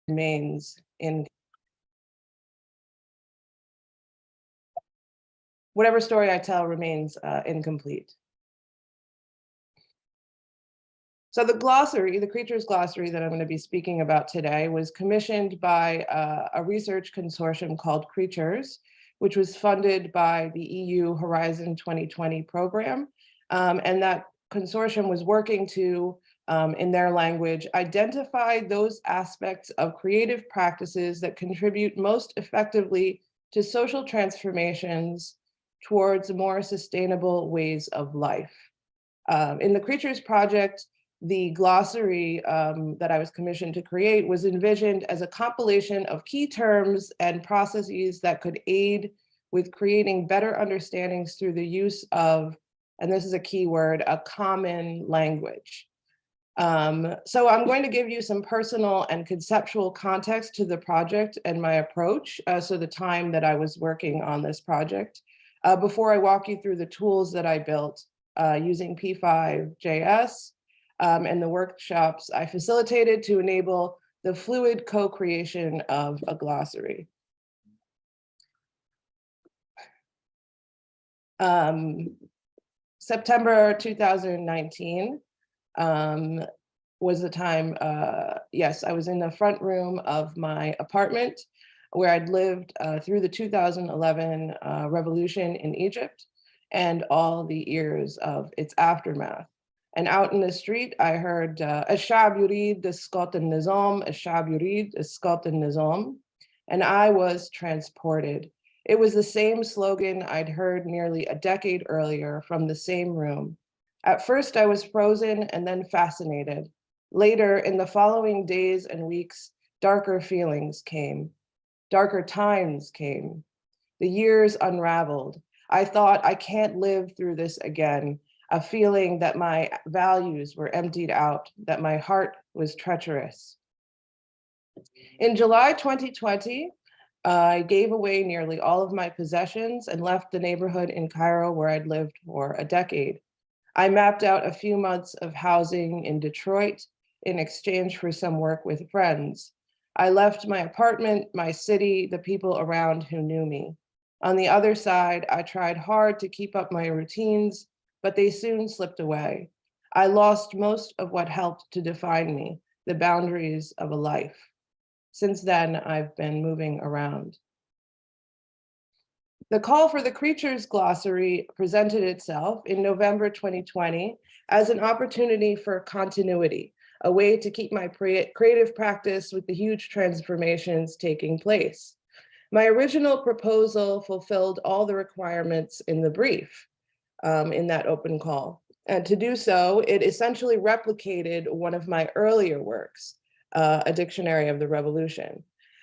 remains in whatever story I tell remains incomplete. So the glossary, the creatures glossary that I'm going to be speaking about today was commissioned by a research consortium called Creatures, which was funded by the EU Horizon 2020 program. And that consortium was working to, in their language, identify those aspects of creative practices that contribute most effectively to social transformations towards more sustainable ways of life. In the Creatures Project, the glossary that I was commissioned to create was envisioned as a compilation of key terms and processes that could aid with creating better understandings through the use of, and this is a key word, a common language. So I'm going to give you some personal and conceptual context to the project and my approach, so the time that I was working on this project, before I walk you through the tools that I built using P5JS, and the workshops I facilitated to enable the fluid co-creation of a glossary. September 2019 was the time, yes, I was in the front room of my apartment where I'd lived through the 2011 revolution in Egypt and all the years of its aftermath. And out in the street, I heard "Ash-Sha'b yurid isqat an-nizam, Ash-Sha'b yurid isqat an-nizam," and I was transported. It was the same slogan I'd heard nearly a decade earlier from the same room. At first, I was frozen and then fascinated. Later, in the following days and weeks, darker feelings came. Darker times came. The years unraveled. I thought, I can't live through this again. A feeling that my values were emptied out, that my heart was treacherous. In July 2020, I gave away nearly all of my possessions and left the neighborhood in Cairo where I'd lived for a decade. I mapped out a few months of housing in Detroit in exchange for some work with friends. I left my apartment, my city, the people around who knew me. On the other side, I tried hard to keep up my routines, but they soon slipped away. I lost most of what helped to define me, the boundaries of a life. Since then, I've been moving around. The call for the Creatures glossary presented itself in November 2020 as an opportunity for continuity, a way to keep my creative practice with the huge transformations taking place. My original proposal fulfilled all the requirements in the brief. In that open call. And to do so, it essentially replicated one of my earlier works, A Dictionary of the Revolution.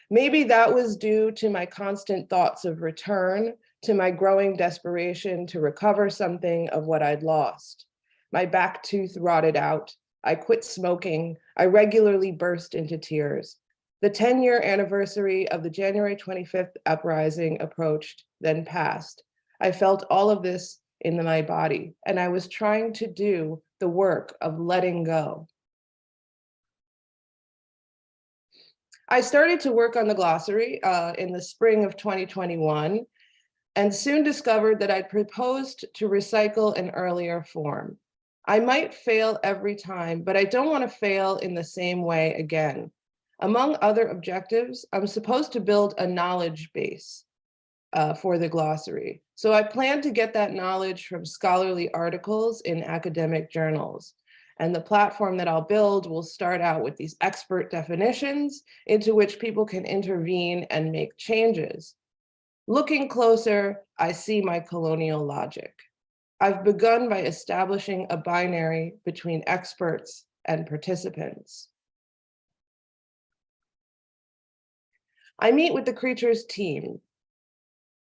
Maybe that was due to my constant thoughts of return, to my growing desperation to recover something of what I'd lost. My back tooth rotted out. I quit smoking. I regularly burst into tears. The 10-year anniversary of the January 25th uprising approached, then passed. I felt all of this in my body, and I was trying to do the work of letting go. I started to work on the glossary in the spring of 2021, and soon discovered that I'd proposed to recycle an earlier form. I might fail every time, but I don't want to fail in the same way again. Among other objectives, I'm supposed to build a knowledge base for the glossary. So I plan to get that knowledge from scholarly articles in academic journals. And the platform that I'll build will start out with these expert definitions into which people can intervene and make changes. Looking closer, I see my colonial logic. I've begun by establishing a binary between experts and participants. I meet with the Creatures team.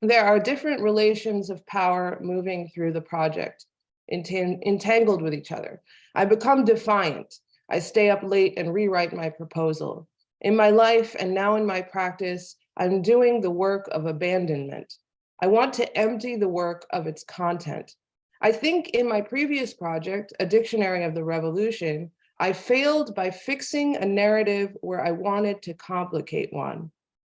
There are different relations of power moving through the project, entangled with each other. I become defiant. I stay up late and rewrite my proposal. In my life and now in my practice, I'm doing the work of abandonment. I want to empty the work of its content. I think in my previous project, A Dictionary of the Revolution, I failed by fixing a narrative where I wanted to complicate one.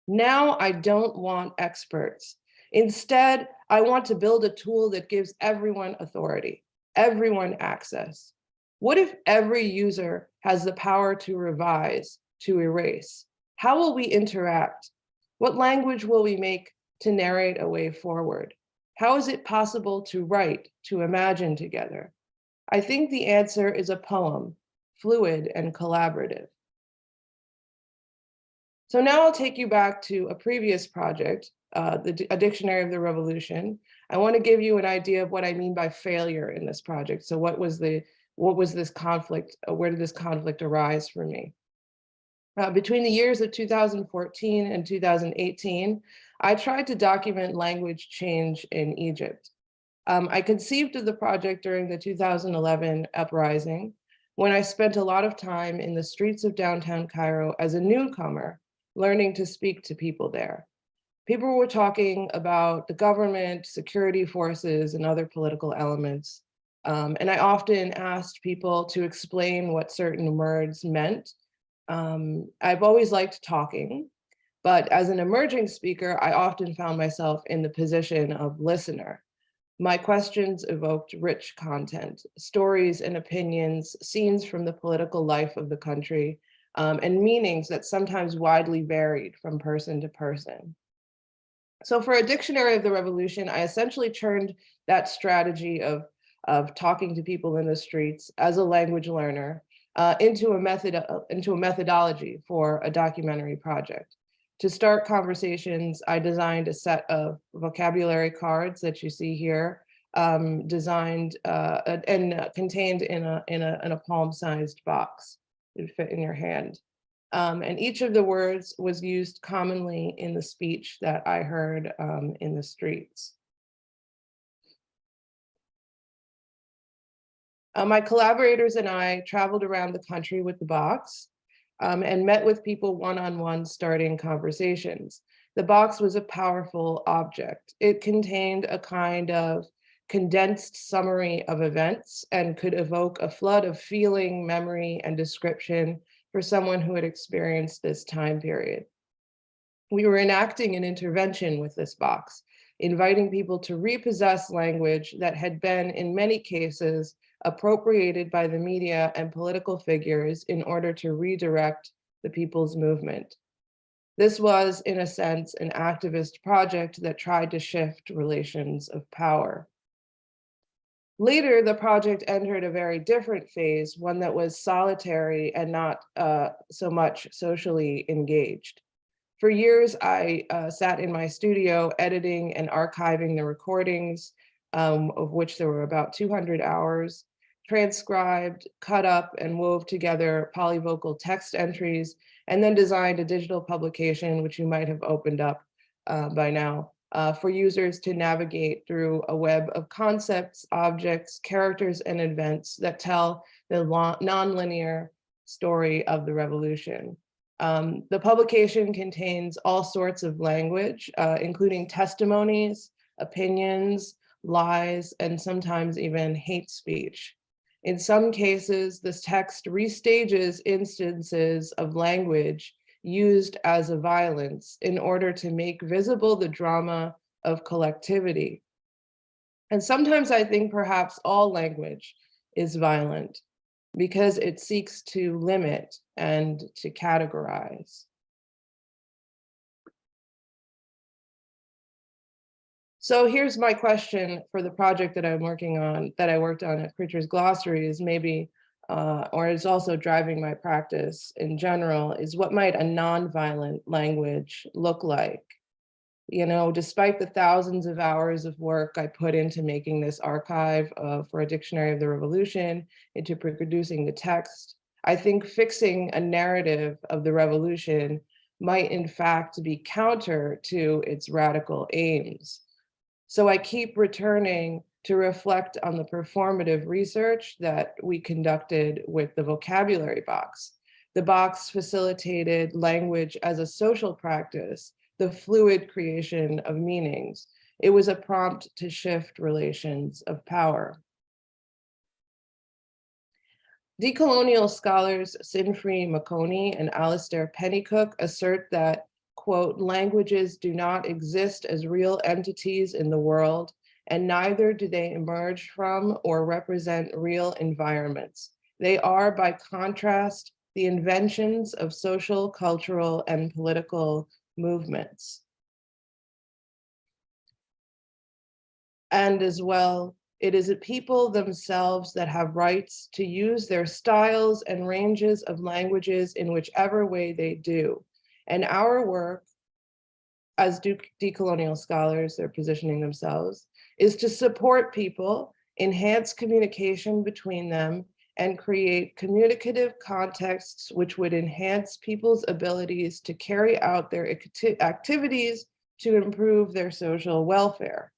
Now I don't want experts. Instead, I want to build a tool that gives everyone authority, everyone access. What if every user has the power to revise, to erase? How will we interact? What language will we make to narrate a way forward? How is it possible to write, to imagine together? I think the answer is a poem, fluid and collaborative. So now I'll take you back to a previous project, a Dictionary of the Revolution. I want to give you an idea of what I mean by failure in this project. So what was this conflict? Where did this conflict arise for me? Between the years of 2014 and 2018, I tried to document language change in Egypt. I conceived of the project during the 2011 uprising, when I spent a lot of time in the streets of downtown Cairo as a newcomer, learning to speak to people there. People were talking about the government, security forces, and other political elements. And I often asked people to explain what certain words meant. I've always liked talking, but as an emerging speaker, I often found myself in the position of listener. My questions evoked rich content, stories and opinions, scenes from the political life of the country, and meanings that sometimes widely varied from person to person. So for a Dictionary of the Revolution, I essentially turned that strategy of talking to people in the streets as a language learner into a methodology for a documentary project. To start conversations, I designed a set of vocabulary cards that you see here, designed and contained in a palm-sized box. It would fit in your hand. And each of the words was used commonly in the speech that I heard in the streets. My collaborators and I traveled around the country with the box and met with people one-on-one, starting conversations. The box was a powerful object. It contained a kind of condensed summary of events and could evoke a flood of feeling, memory, and description for someone who had experienced this time period. We were enacting an intervention with this box, inviting people to repossess language that had been, in many cases, appropriated by the media and political figures in order to redirect the people's movement. This was, in a sense, an activist project that tried to shift relations of power. Later, the project entered a very different phase, one that was solitary and not so much socially engaged. For years, I sat in my studio editing and archiving the recordings, of which there were about 200 hours, transcribed, cut up, and wove together polyvocal text entries, and then designed a digital publication, which you might have opened up by now, for users to navigate through a web of concepts, objects, characters, and events that tell the nonlinear story of the revolution. The publication contains all sorts of language, including testimonies, opinions, lies, and sometimes even hate speech. In some cases, this text restages instances of language used as a violence in order to make visible the drama of collectivity. And sometimes I think perhaps all language is violent because it seeks to limit and to categorize. So here's my question for the project that I'm working on, that I worked on at Pritchard's Glossary, is maybe, or is also driving my practice in general, is what might a nonviolent language look like? You know, despite the thousands of hours of work I put into making this archive for a Dictionary of the Revolution, into producing the text, I think fixing a narrative of the revolution might in fact be counter to its radical aims. So I keep returning to reflect on the performative research that we conducted with the vocabulary box. The box facilitated language as a social practice, the fluid creation of meanings. It was a prompt to shift relations of power. Decolonial scholars Sinfree Makoni and Alistair Pennycook assert that, quote, languages do not exist as real entities in the world, and neither do they emerge from or represent real environments. They are, by contrast, the inventions of social, cultural, and political movements. And as well, it is the people themselves that have rights to use their styles and ranges of languages in whichever way they do. And our work as decolonial scholars, they're positioning themselves, is to support people, enhance communication between them, and create communicative contexts which would enhance people's abilities to carry out their activities to improve their social welfare.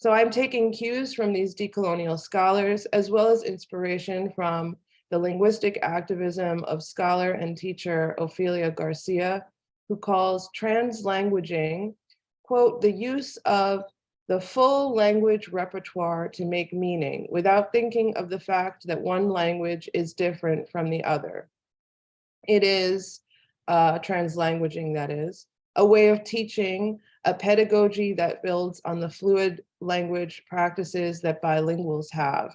So I'm taking cues from these decolonial scholars, as well as inspiration from the linguistic activism of scholar and teacher Ofelia Garcia, who calls translanguaging, quote, the use of the full language repertoire to make meaning without thinking of the fact that one language is different from the other. It is translanguaging, that is, a way of teaching, a pedagogy that builds on the fluid language practices that bilinguals have.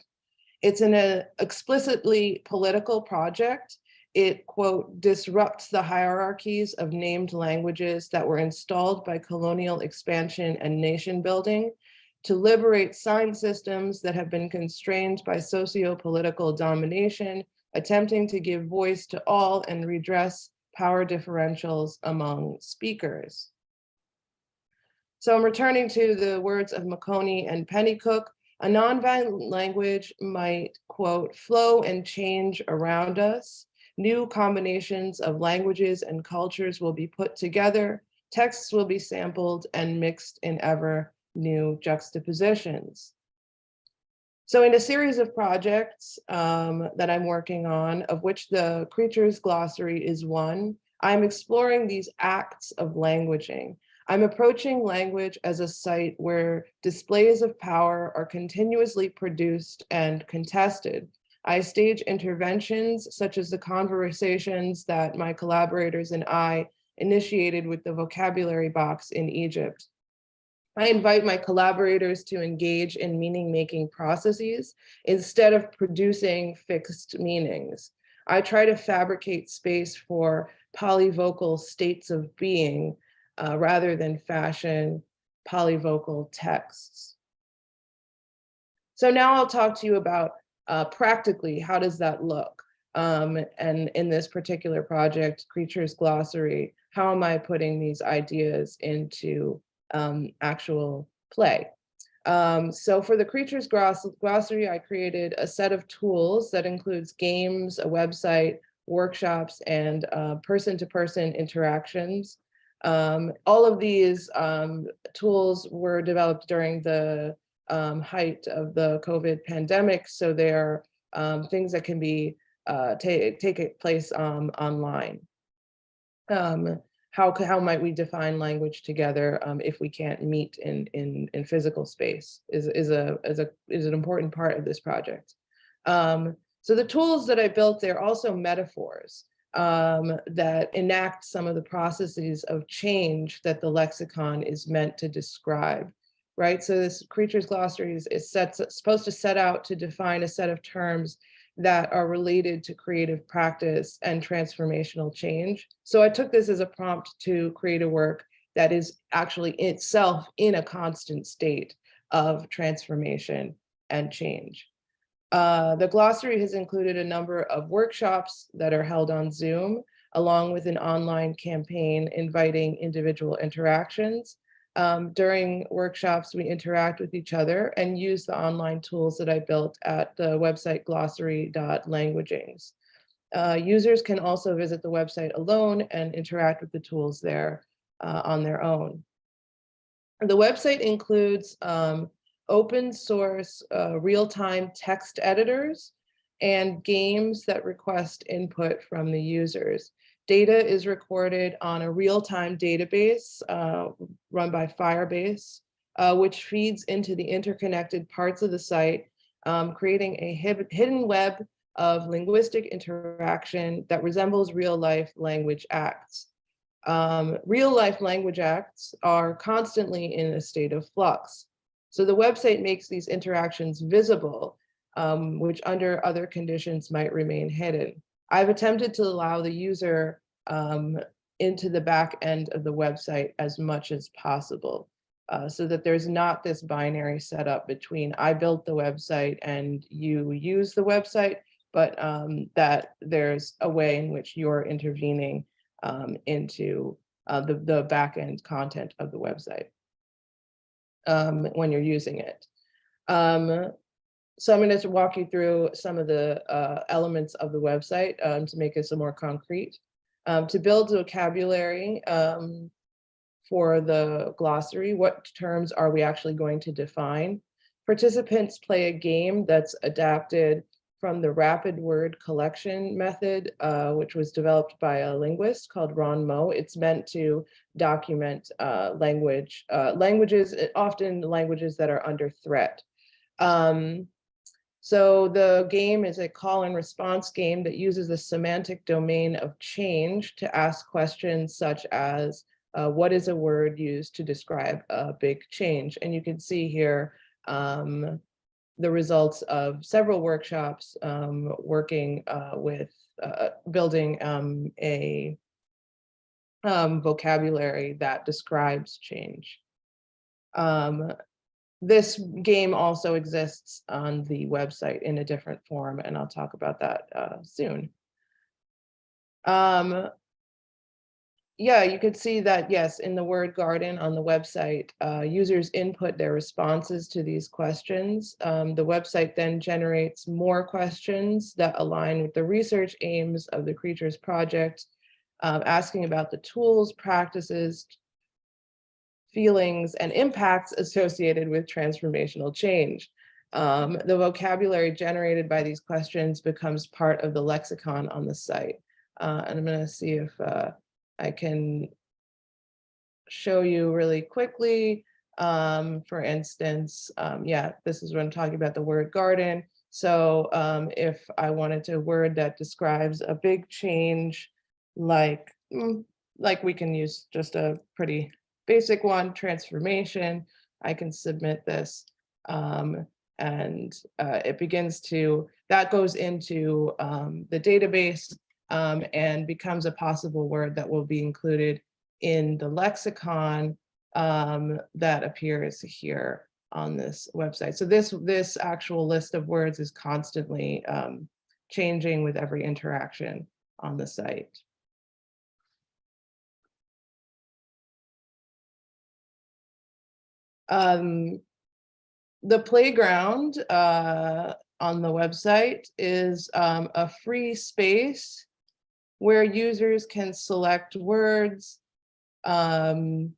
It's an explicitly political project. It, quote, disrupts the hierarchies of named languages that were installed by colonial expansion and nation building to liberate sign systems that have been constrained by socio-political domination, attempting to give voice to all and redress power differentials among speakers. So I'm returning to the words of Makoni and Pennycook. A nonviolent language might, quote, flow and change around us. New combinations of languages and cultures will be put together. Texts will be sampled and mixed in ever new juxtapositions. So in a series of projects that I'm working on, of which the Creatures Glossary is one, I'm exploring these acts of languaging. I'm approaching language as a site where displays of power are continuously produced and contested. I stage interventions such as the conversations that my collaborators and I initiated with the vocabulary box in Egypt. I invite my collaborators to engage in meaning-making processes instead of producing fixed meanings. I try to fabricate space for polyvocal states of being rather than fashion polyvocal texts. So now I'll talk to you about practically, how does that look? And in this particular project, Creatures Glossary, how am I putting these ideas into actual play? So for the Creatures Glossary, I created a set of tools that includes games, a website, workshops, and person-to-person interactions. All of these tools were developed during the height of the COVID pandemic, so they're things that can be take place online. How might we define language together if we can't meet in physical space is an important part of this project. So the tools that I built, they're also metaphors that enact some of the processes of change that the lexicon is meant to describe, right? So this Creatures Glossary is supposed to set out to define a set of terms that are related to creative practice and transformational change. So I took this as a prompt to create a work that is actually itself in a constant state of transformation and change. The glossary has included a number of workshops that are held on Zoom, along with an online campaign inviting individual interactions. During workshops, we interact with each other and use the online tools that I built at the website glossary.languagings. Users can also visit the website alone and interact with the tools there on their own. The website includes open source real-time text editors and games that request input from the users. Data is recorded on a real-time database run by Firebase, which feeds into the interconnected parts of the site creating a hidden web of linguistic interaction that resembles real-life language acts. Real-life language acts are constantly in a state of flux. So the website makes these interactions visible, which under other conditions might remain hidden. I've attempted to allow the user into the back end of the website as much as possible, so that there's not this binary setup between I built the website and you use the website, but that there's a way in which you're intervening into the back end content of the website when you're using it. So I'm going to walk you through some of the elements of the website to make this more concrete. To build vocabulary for the glossary, what terms are we actually going to define? Participants play a game that's adapted from the rapid word collection method, which was developed by a linguist called Ron Moe. It's meant to document languages, often languages that are under threat. So the game is a call and response game that uses the semantic domain of change to ask questions such as, what is a word used to describe a big change? And you can see here the results of several workshops working with building a vocabulary that describes change. This game also exists on the website in a different form, and I'll talk about that soon. Yeah, you could see that, yes, in the word garden on the website, users input their responses to these questions. The website then generates more questions that align with the research aims of the Creatures Project, asking about the tools, practices, feelings, and impacts associated with transformational change. The vocabulary generated by these questions becomes part of the lexicon on the site. And I'm going to see if I can show you really quickly. For instance, yeah, this is what I'm talking about, the word garden. So if I wanted a word that describes a big change, like we can use just a pretty basic one, transformation, I can submit this. And it begins to, that goes into the database and becomes a possible word that will be included in the lexicon that appears here on this website. So this actual list of words is constantly changing with every interaction on the site. The playground on the website is a free space where users can select words that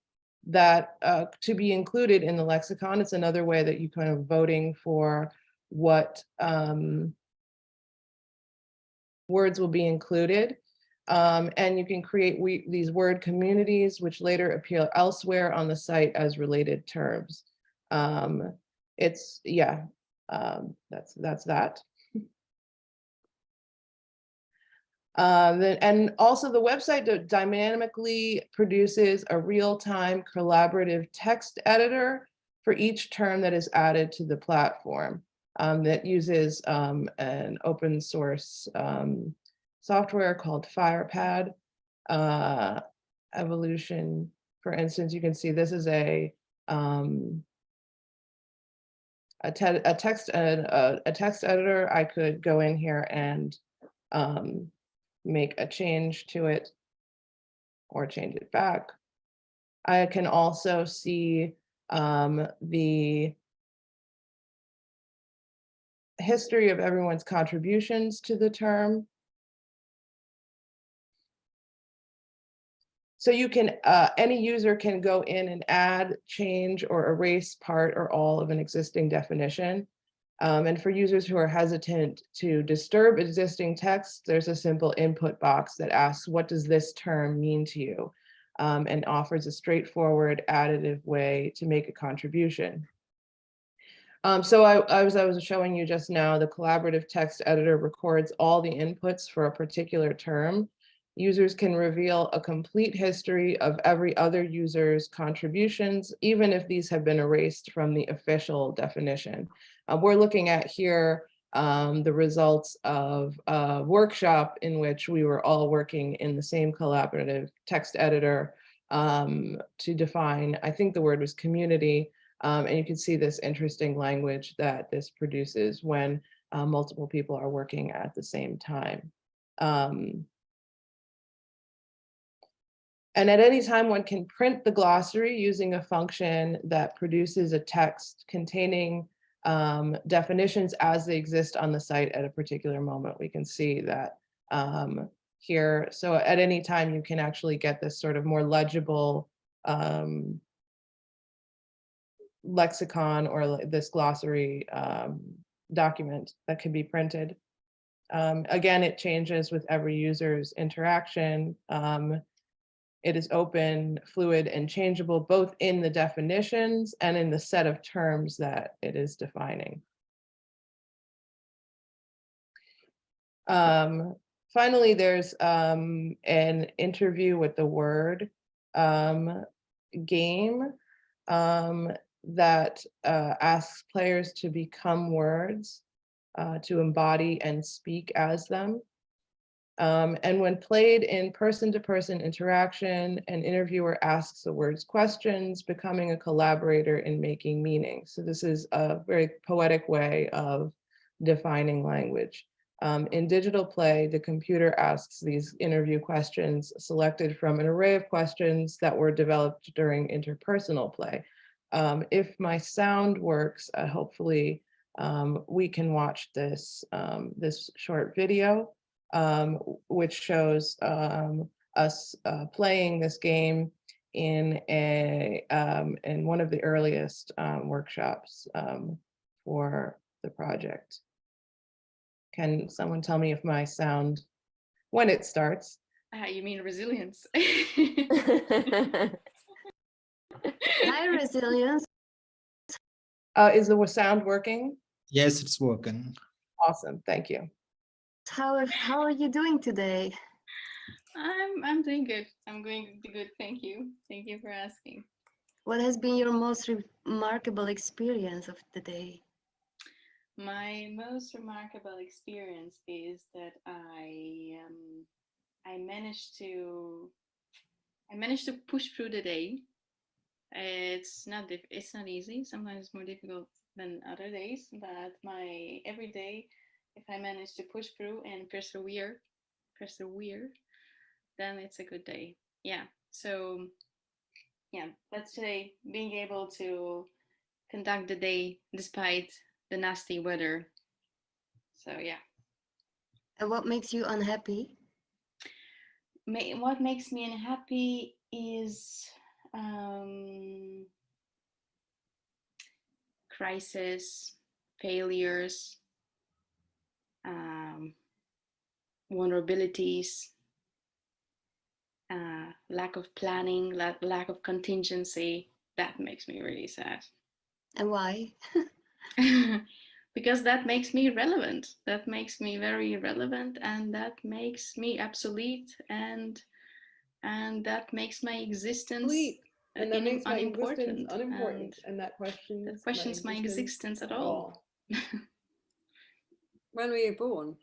to be included in the lexicon. It's another way that you kind of voting for what words will be included. And you can create these word communities, which later appear elsewhere on the site as related terms. It's, yeah, that's that. And also the website dynamically produces a real-time collaborative text editor for each term that is added to the platform that uses an open source software called FirePad. Evolution, for instance, you can see this is a text editor. I could go in here and make a change to it or change it back. I can also see the history of everyone's contributions to the term. So you can, any user can go in and add, change, or erase part or all of an existing definition. And for users who are hesitant to disturb existing text, there's a simple input box that asks, what does this term mean to you? And offers a straightforward additive way to make a contribution. So I was showing you just now, the collaborative text editor records all the inputs for a particular term. Users can reveal a complete history of every other user's contributions, even if these have been erased from the official definition. We're looking at here the results of a workshop in which we were all working in the same collaborative text editor to define, I think the word was community, and you can see this interesting language that this produces when multiple people are working at the same time. And at any time, one can print the glossary using a function that produces a text containing definitions as they exist on the site at a particular moment. We can see that here. So at any time, you can actually get this sort of more legible lexicon or this glossary document that can be printed. Again, it changes with every user's interaction. It is open, fluid, and changeable both in the definitions and in the set of terms that it is defining. Finally, there's an interview with the word game that asks players to become words, to embody and speak as them. And when played in person-to-person interaction, an interviewer asks the words questions, becoming a collaborator in making meaning. So this is a very poetic way of defining language. In digital play, the computer asks these interview questions selected from an array of questions that were developed during interpersonal play. If my sound works, hopefully we can watch this, this short video. Which shows us playing this game in one of the earliest workshops for the project. Can someone tell me if my sound, when it starts? You mean resilience? Hi, resilience. Is the sound working? Yes, it's working. Awesome, thank you. How are you doing today? I'm doing good. I'm going to be good. Thank you. Thank you for asking. What has been your most remarkable experience of the day? My most remarkable experience is that I managed to push through the day. It's not easy. Sometimes it's more difficult than other days, but every day, if I manage to push through and persevere, then it's a good day. Yeah. So yeah, let's say being able to conduct the day despite the nasty weather. So yeah. And what makes you unhappy? What makes me unhappy is crisis, failures, vulnerabilities, lack of planning, lack of contingency. That makes me really sad. And why? Because that makes me relevant. That makes me very relevant, and that makes me obsolete, and that makes my existence and that makes my unimportant. existence unimportant, and that questions my existence at all. When were you born?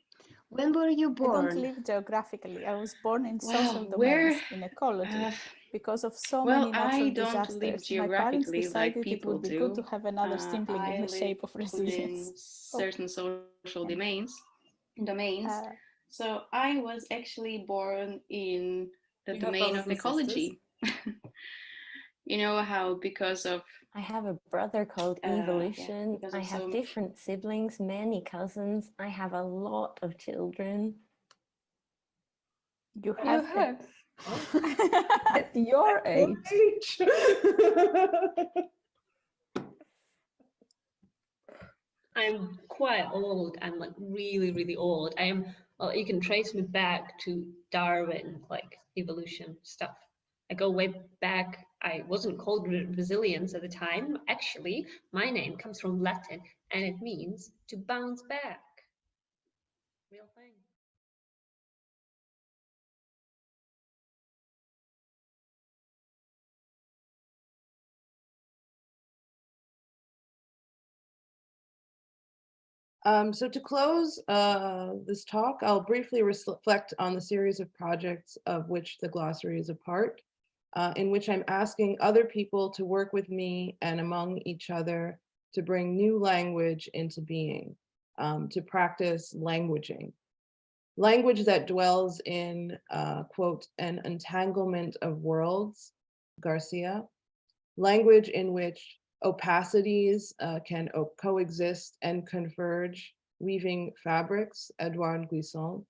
When were you born? I don't live geographically. I was born in social domains, in ecology. Because of so many natural disasters, my parents decided it would be good to have another sibling in the shape of resilience. In certain social domains. So I was actually born in the domain of ecology. You know how because of... I have a brother called Evolution. I have different siblings, many cousins. I have a lot of children. You have at your age. I'm quite old. I'm like really, really old. I am. You can trace me back to Darwin, like evolution stuff. I go way back. I wasn't called resilience at the time. Actually, my name comes from Latin and it means to bounce back. Real thing. So to close this talk, I'll briefly reflect on the series of projects of which the glossary is a part, in which I'm asking other people to work with me and among each other to bring new language into being, to practice languaging. Language that dwells in, quote, an entanglement of worlds, Garcia. Language in which opacities can coexist and converge, weaving fabrics, Edouard Glissant.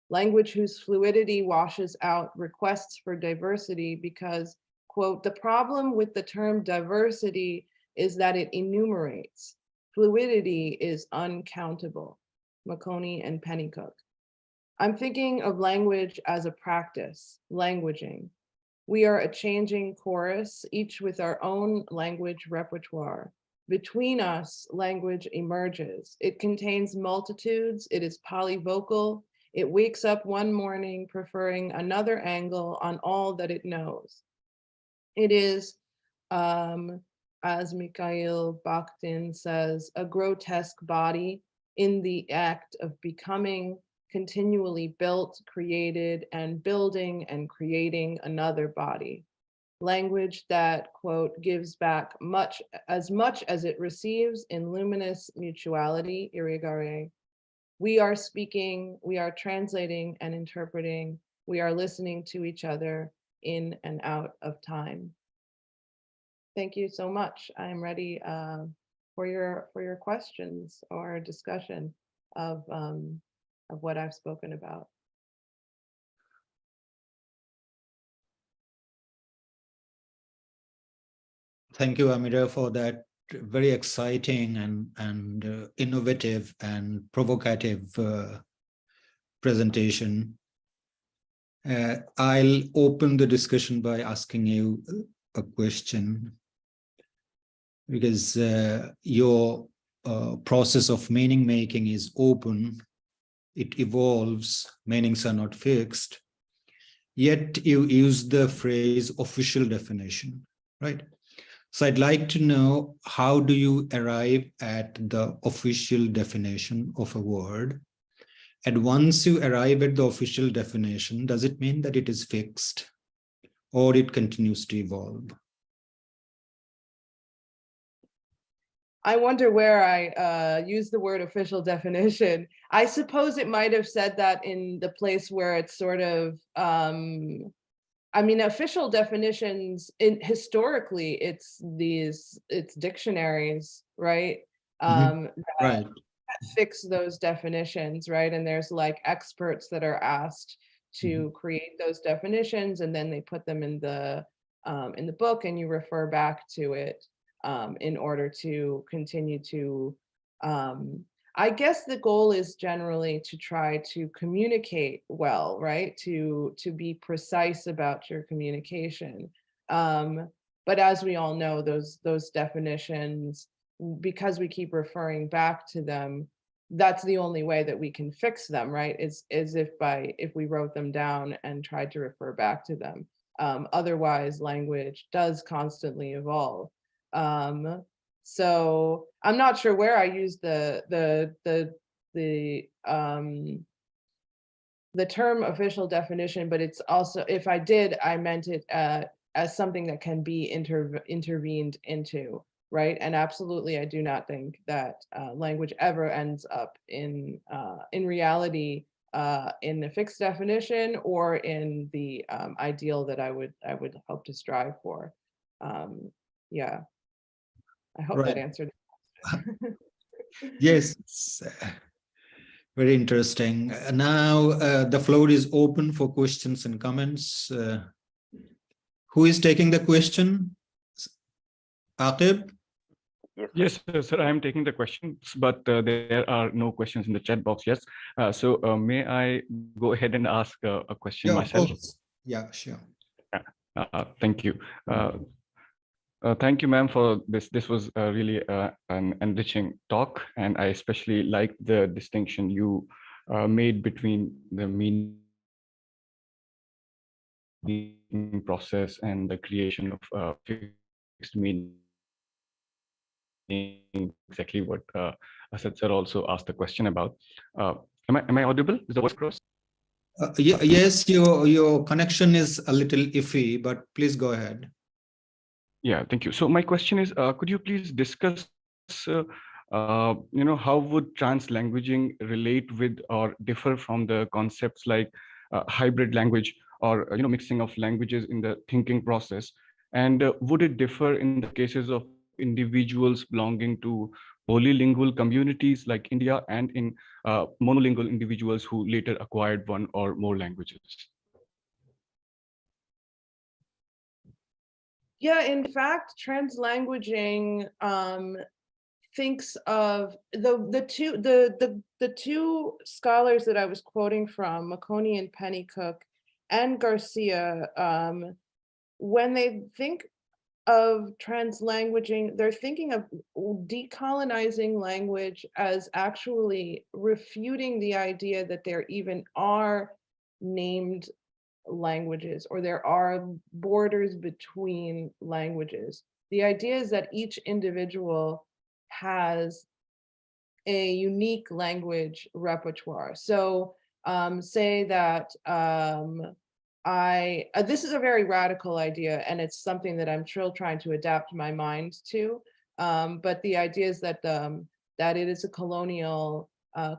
Language whose fluidity washes out requests for diversity because, quote, the problem with the term diversity is that it enumerates. Fluidity is uncountable, Maconi and Pennycook. I'm thinking of language as a practice, languaging. We are a changing chorus, each with our own language repertoire. Between us, language emerges. It contains multitudes, it is polyvocal, it wakes up one morning preferring another angle on all that it knows. It is, as Mikhail Bakhtin says, a grotesque body in the act of becoming, continually built, created, and building and creating another body. Language that, quote, gives back much as it receives in luminous mutuality, irrigare. We are speaking, we are translating and interpreting, we are listening to each other in and out of time. Thank you so much. I'm ready for your questions or discussion of what I've spoken about. Thank you, Amira, for that very exciting and innovative and provocative presentation. I'll open the discussion by asking you a question, because your process of meaning making is open. It evolves, meanings are not fixed, yet you use the phrase official definition, right? So I'd like to know, how do you arrive at the official definition of a word? And once you arrive at the official definition, does it mean that it is fixed or it continues to evolve? I wonder where I use the word official definition. I suppose it might have said that in the place where it's sort of, I mean, official definitions, historically, it's dictionaries, right? Right. Fix those definitions, right? And there's like experts that are asked to create those definitions, and then they put them in the book, and you refer back to it in order to continue to, I guess the goal is generally to try to communicate well, right? To be precise about your communication. But as we all know, those definitions, because we keep referring back to them, that's the only way that we can fix them, right? Is if we wrote them down and tried to refer back to them. Otherwise, language does constantly evolve. So I'm not sure where I use the term official definition, but it's also, if I did, I meant it as something that can be intervened into, right? And absolutely, I do not think that language ever ends up in reality in a fixed definition or in the ideal that I would hope to strive for. Yeah. I hope that answered the question. Yes, very interesting. Now the floor is open for questions and comments. Who is taking the question? Aqib? Yes, sir, I am taking the questions, but there are no questions in the chat box yet. So may I go ahead and ask a question myself? Yeah, sure. Thank you. Thank you, ma'am, for this. This was really an enriching talk, and I especially liked the distinction you made between the meaning process and the creation of fixed meaning. Exactly what Asad sir also asked a question about. Am I audible? Is the voice cross? Yes, your connection is a little iffy, but please go ahead. Yeah, thank you. So my question is, could you please discuss, how would translanguaging relate with or differ from the concepts like hybrid language or mixing of languages in the thinking process? And would it differ in the cases of individuals belonging to polylingual communities like India and in monolingual individuals who later acquired one or more languages? Yeah, in fact, translanguaging thinks of the two scholars that I was quoting from, Makoni and Pennycook and Garcia, when they think of translanguaging, they're thinking of decolonizing language as actually refuting the idea that there even are named languages or there are borders between languages. The idea is that each individual has a unique language repertoire. So say that this is a very radical idea, and it's something that I'm still trying to adapt my mind to. But the idea is that that it is a colonial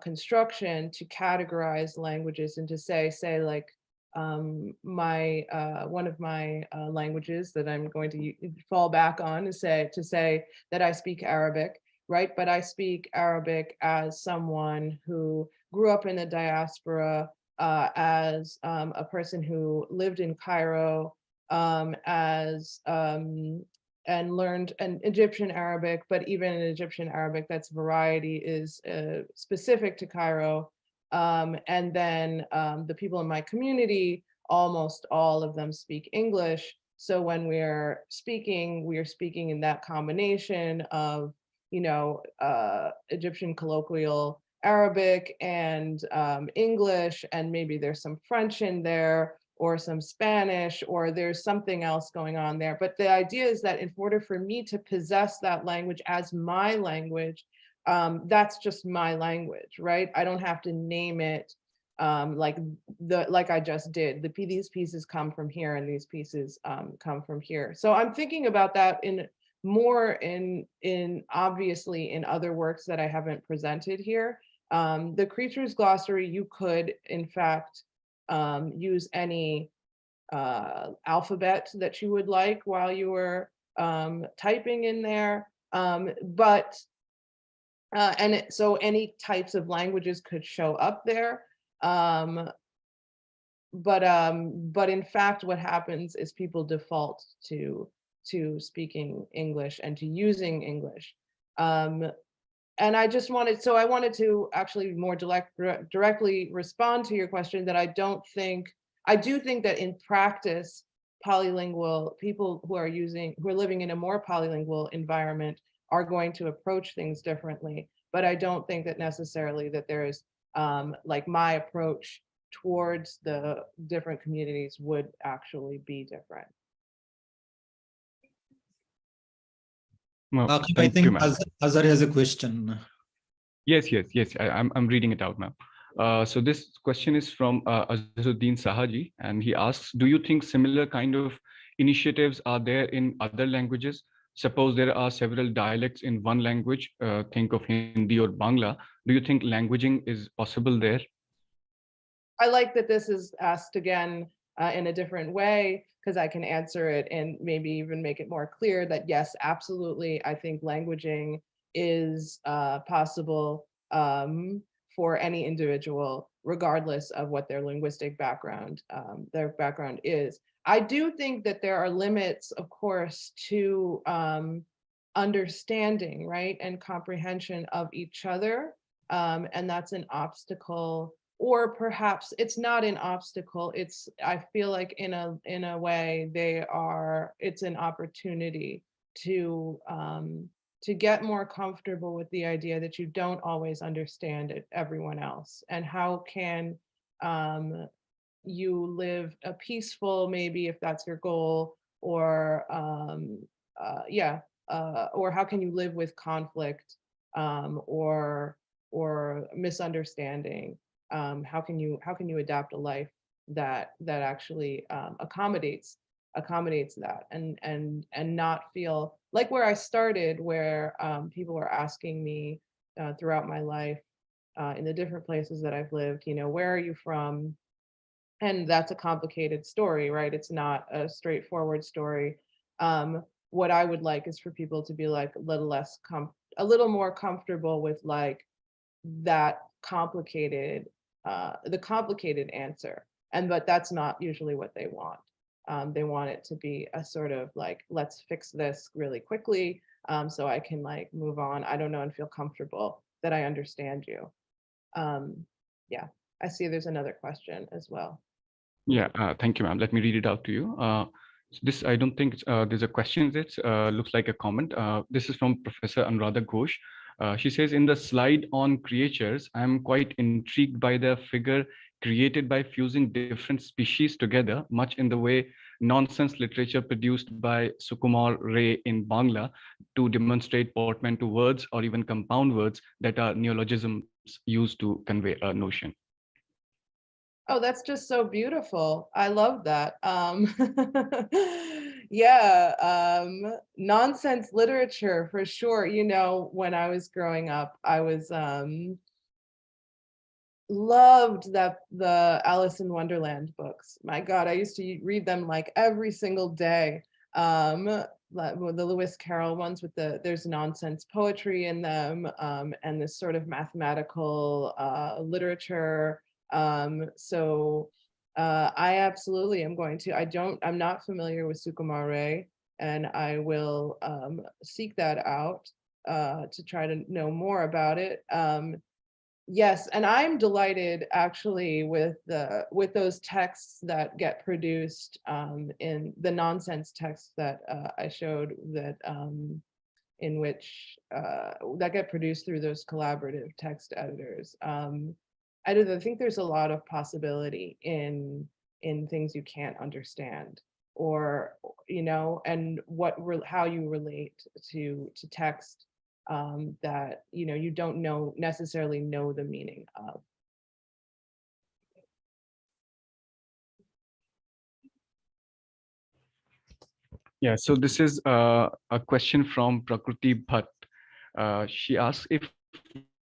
construction to categorize languages and to say like one of my languages that I'm going to fall back on is to say that I speak Arabic, right? But I speak Arabic as someone who grew up in the diaspora, as a person who lived in Cairo, and learned an Egyptian Arabic, but even in Egyptian Arabic, that's variety is specific to Cairo. And then the people in my community, almost all of them speak English. So when we are speaking in that combination of, Egyptian colloquial Arabic and English, and maybe there's some French in there, or some Spanish, or there's something else going on there. But the idea is that in order for me to possess that language as my language, that's just my language, right? I don't have to name it like I just did. These pieces come from here, and these pieces come from here. So I'm thinking about that more in obviously in other works that I haven't presented here. The Creatures Glossary, you could in fact use any alphabet that you would like while you were typing in there. So any types of languages could show up there. But in fact, what happens is people default to speaking English and to using English. And I wanted to actually more directly respond to your question that I do think that in practice, polylingual people who are living in a more polylingual environment are going to approach things differently. But I don't think that necessarily that there's like my approach towards the different communities would actually be different. Well, I think you, Azhar has a question. Yes. I'm reading it out now. So this question is from Azizuddin Sahaji, and he asks, do you think similar kind of initiatives are there in other languages? Suppose there are several dialects in one language, think of Hindi or Bangla. Do you think languaging is possible there? I like that this is asked again in a different way, because I can answer it and maybe even make it more clear that yes, absolutely, I think languaging is possible for any individual, regardless of what their linguistic background is. I do think that there are limits, of course, to understanding, right, and comprehension of each other, and that's an obstacle or perhaps it's not an obstacle. I feel like in a way it's an opportunity to get more comfortable with the idea that you don't always understand everyone else, and how can you live a peaceful, maybe if that's your goal, or or how can you live with conflict, or misunderstanding. How can you adapt a life that actually accommodates that, and not feel like where I started, where people were asking me throughout my life, in the different places that I've lived, where are you from? And that's a complicated story, right? It's not a straightforward story. What I would like is for people to be like a little more comfortable with like that complicated, the complicated answer. But that's not usually what they want. They want it to be a sort of like, let's fix this really quickly, so I can like move on, I don't know, and feel comfortable that I understand you. Yeah, I see there's another question as well. Yeah, thank you, ma'am. Let me read it out to you. This, I don't think there's a question. It looks like a comment. This is from Professor Anuradha Ghosh. She says, in the slide on creatures, I'm quite intrigued by the figure created by fusing different species together, much in the way nonsense literature produced by Sukumar Ray in Bangla to demonstrate portmanteau words or even compound words that are neologisms used to convey a notion. Oh, that's just so beautiful. I love that. Yeah, nonsense literature for sure. When I was growing up, I was loved the Alice in Wonderland books. My God, I used to read them like every single day. The Lewis Carroll ones with there's nonsense poetry in them, and this sort of mathematical literature. So I absolutely am going to, I'm not familiar with Sukumar Ray, and I will seek that out to try to know more about it. Yes, and I'm delighted actually with those texts that get produced in the nonsense texts that I showed, that in which that get produced through those collaborative text editors. I think there's a lot of possibility in things you can't understand, or and how you relate to text that you don't necessarily know the meaning of. Yeah, so this is a question from Prakriti Bhatt. She asks, if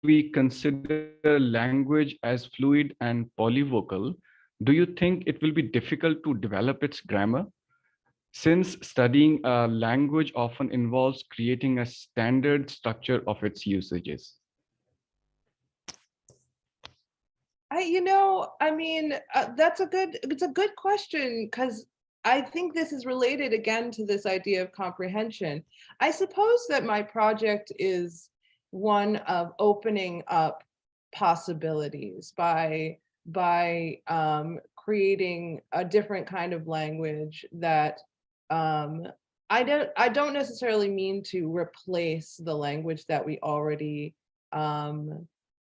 we consider language as fluid and polyvocal, do you think it will be difficult to develop its grammar? Since studying a language often involves creating a standard structure of its usages. It's a good question, because I think this is related again to this idea of comprehension. I suppose that my project is one of opening up possibilities by creating a different kind of language that I don't necessarily mean to replace the language that we already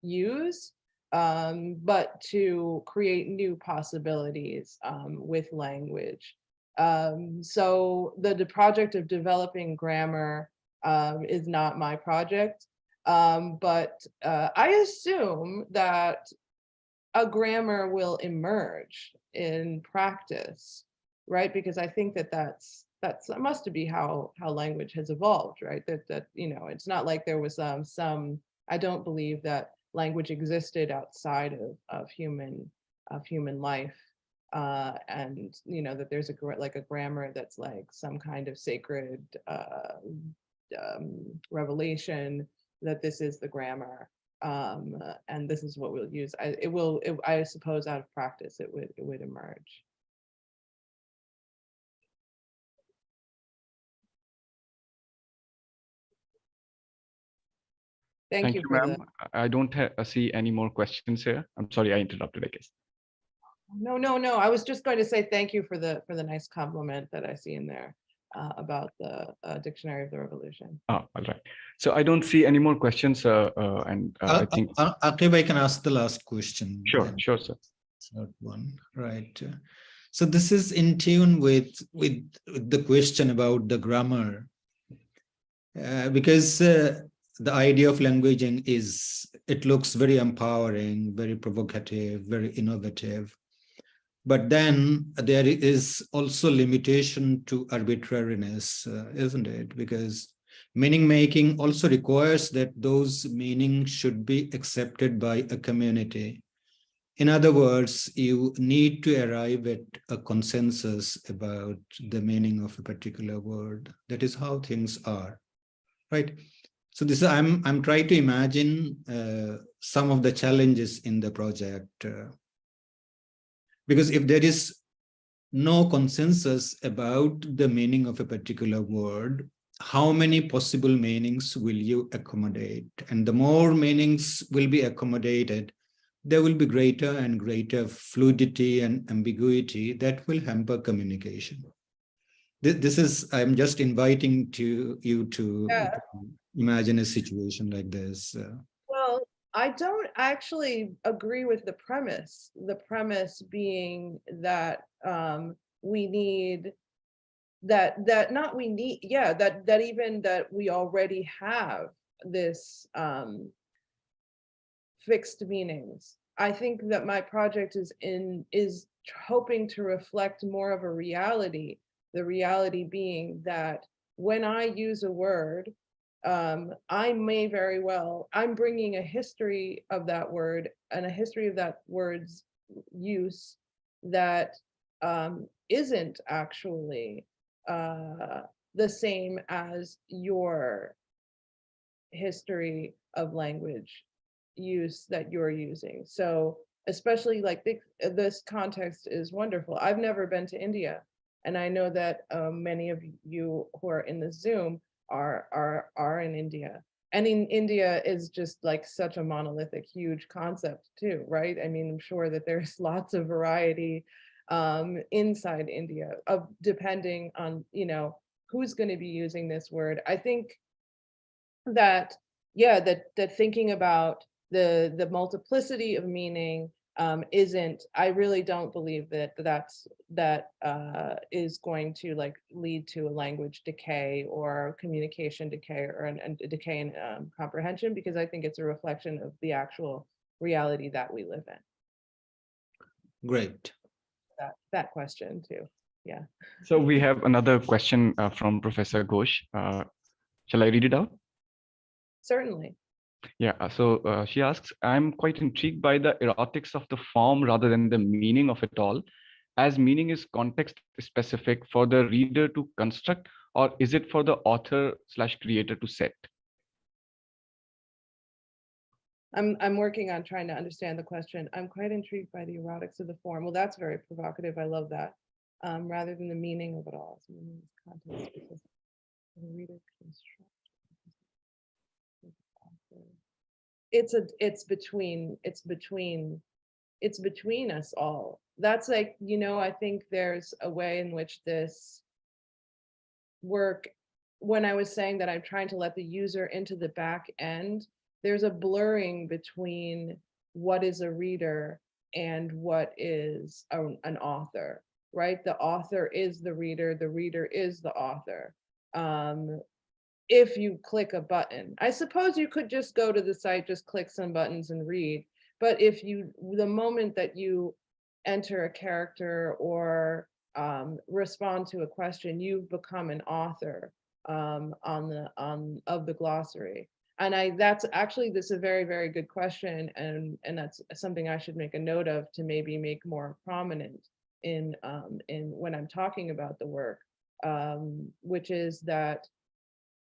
use, but to create new possibilities with language. So the project of developing grammar is not my project, but I assume that a grammar will emerge in practice, right? Because I think that must be how language has evolved, right? That it's not like there was I don't believe that language existed outside of human life, and that there's a grammar that's like some kind of sacred revelation, that this is the grammar, and this is what we'll use. I suppose out of practice it would emerge. Thank you, ma'am. I don't see any more questions here. I'm sorry, I interrupted, I guess. No. I was just going to say thank you for the nice compliment that I see in there about the Dictionary of the Revolution. Oh, all right. So I don't see any more questions, and I think. Aqib, I can ask the last question. Sure, sir. Third one, right? So this is in tune with the question about the grammar, because the idea of languaging it looks very empowering, very provocative, very innovative. But then there is also limitation to arbitrariness, isn't it? Because meaning making also requires that those meanings should be accepted by a community. In other words, you need to arrive at a consensus about the meaning of a particular word. That is how things are, right? So this I'm trying to imagine some of the challenges in the project. Because if there is no consensus about the meaning of a particular word, how many possible meanings will you accommodate? And the more meanings will be accommodated, there will be greater and greater fluidity and ambiguity that will hamper communication. This is, I'm just inviting you to imagine a situation like this. Well, I don't actually agree with the premise. The premise being that we need that even that we already have this fixed meanings. I think that my project is hoping to reflect more of a reality. The reality being that when I use a word, I may very well, I'm bringing a history of that word and a history of that word's use that isn't actually the same as your history of language use that you're using. So especially like this context is wonderful. I've never been to India, and I know that many of you who are in the Zoom are in India. And in India is just like such a monolithic, huge concept too, right? I mean, I'm sure that there's lots of variety inside India of depending on, who's going to be using this word. I think that, yeah, that thinking about the multiplicity of meaning I really don't believe that is going to like lead to a language decay or communication decay or a decay in comprehension, because I think it's a reflection of the actual reality that we live in. Great. That question too, yeah. So we have another question from Professor Ghosh. Shall I read it out? Certainly. Yeah, so she asks, I'm quite intrigued by the erotics of the form rather than the meaning of it all, as meaning is context specific for the reader to construct, or is it for the author/creator to set? I'm working on trying to understand the question. I'm quite intrigued by the erotics of the form. Well, that's very provocative. I love that. Rather than the meaning of it all. So meaning is context specific. The reader construct. It's between us all. That's like, I think there's a way in which this work, when I was saying that I'm trying to let the user into the back end, there's a blurring between what is a reader and what is an author, right? The author is the reader is the author. If you click a button, I suppose you could just go to the site, just click some buttons and read. But the moment that you enter a character or respond to a question, you've become an author of the glossary. And that's actually, this is a very, very good question. And that's something I should make a note of to maybe make more prominent in when I'm talking about the work, which is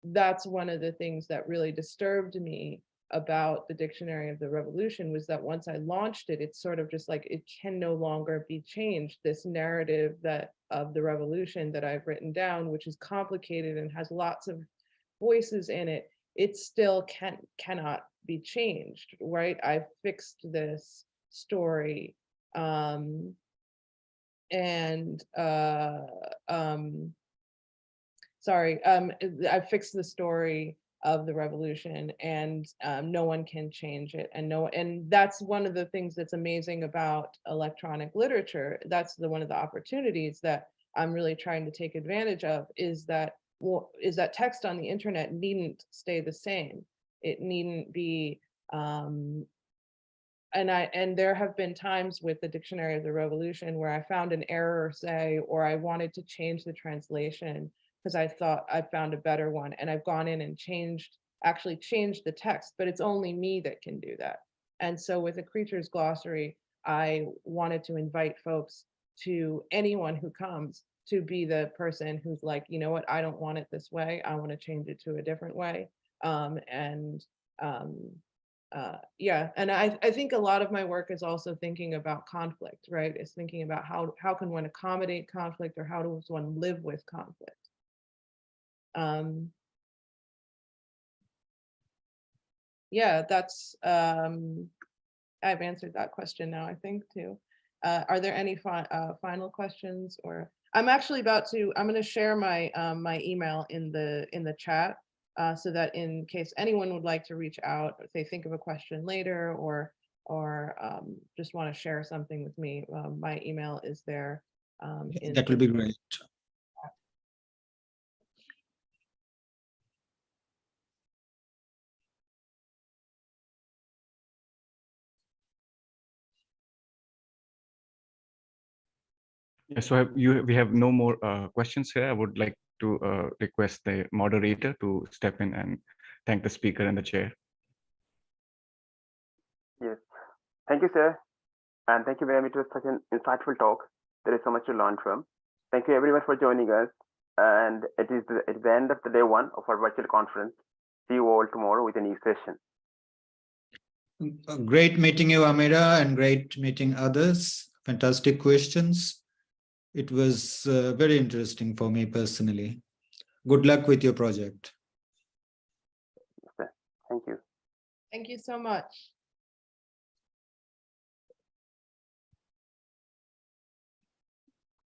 that's one of the things that really disturbed me about the Dictionary of the Revolution, was that once I launched it, it's sort of just like, it can no longer be changed. This narrative of the revolution that I've written down, which is complicated and has lots of voices in it, it still cannot be changed, right? I fixed this story, I fixed the story of the revolution, and no one can change it. And that's one of the things that's amazing about electronic literature. That's one of the opportunities that I'm really trying to take advantage of, is that text on the internet needn't stay the same. It needn't be, and there have been times with the Dictionary of the Revolution where I found an error, say, or I wanted to change the translation because I thought I found a better one, and I've gone in and actually changed the text, but it's only me that can do that. And so with the Creatures Glossary, I wanted to invite folks, to anyone who comes, to be the person who's like, you know what, I don't want it this way, I want to change it to a different way. Yeah, and I think a lot of my work is also thinking about conflict, right? It's thinking about how can one accommodate conflict, or how does one live with conflict? Yeah, that's, I've answered that question now, I think, too. Are there any final questions? Or I'm actually I'm going to share my my email in the chat, so that in case anyone would like to reach out, if they think of a question later, or just want to share something with me, my email is there. That will be great. Yeah, so we have no more questions here. I would like to request the moderator to step in and thank the speaker and the chair. Yes, thank you, sir. And thank you very much. It was such an insightful talk. There is so much to learn from. Thank you everyone for joining us. And it is the end of the day 1 of our virtual conference. See you all tomorrow with a new session. Great meeting you, Amira, and great meeting others. Fantastic questions. It was very interesting for me personally. Good luck with your project. Yes, sir. Thank you. Thank you so much.